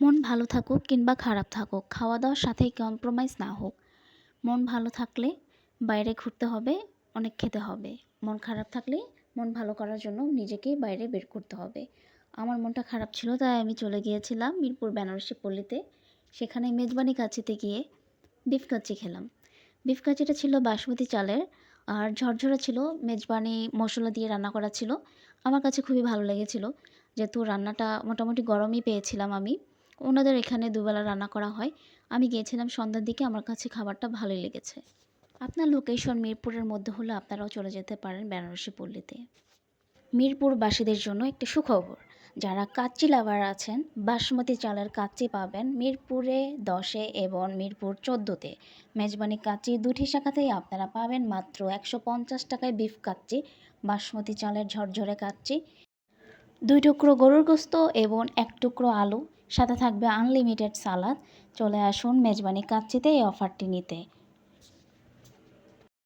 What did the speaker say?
মন ভালো থাকুক কিংবা খারাপ থাকুক, খাওয়া-দাওয়ার সাথে কম্প্রোমাইজ না হোক। মন ভালো থাকলে বাইরে ঘুরতে হবে, অনেক খেতে হবে। মন খারাপ থাকলে মন ভালো করার জন্য নিজেকেই বাইরে বের করতে হবে। আমার মনটা খারাপ ছিল, তাই আমি চলে গিয়েছিলাম মিরপুর বেনারসি পল্লীতে। সেখানে মেজবানি কাচ্চিতে গিয়ে বিফ কাচ্চি খেলাম। বিফ কাচ্চিটা ছিল বাসমতি চালের আর ঝরঝরে ছিল, মেজবানি মসলা দিয়ে রান্না করা ছিল। আমার কাছে খুবই ভালো লেগেছিল, যেহেতু রান্নাটা মোটামুটি গরমই পেয়েছিলাম আমি। ওনাদের এখানে দুবেলা রান্না করা হয়। আমি গিয়েছিলাম সন্ধ্যার দিকে, আমার কাছে খাবারটা ভালোই লেগেছে। আপনার লোকেশন মিরপুরের মধ্যে হলে আপনারাও চলে যেতে পারেন বেনারসি পল্লীতে। মিরপুরবাসীদের জন্য একটি সুখবর, যারা কাচ্চি লাভার আছেন, বাসমতি চালের কাচ্চি পাবেন মিরপুরে 10-এ এবং মিরপুর 14-তে। মেজবানি কাচ্চি দুটি শাখাতেই আপনারা পাবেন মাত্র 150 টাকায় বিফ কাচ্চি, বাসমতি চালের ঝরঝরে কাচ্চি, 2 টুকরো গরুর গোস্ত এবং 1 টুকরো আলু, সাথে থাকবে আনলিমিটেড সালাদ। চলে আসুন মেজবানি কাচ্চিতে এই অফারটি নিতে।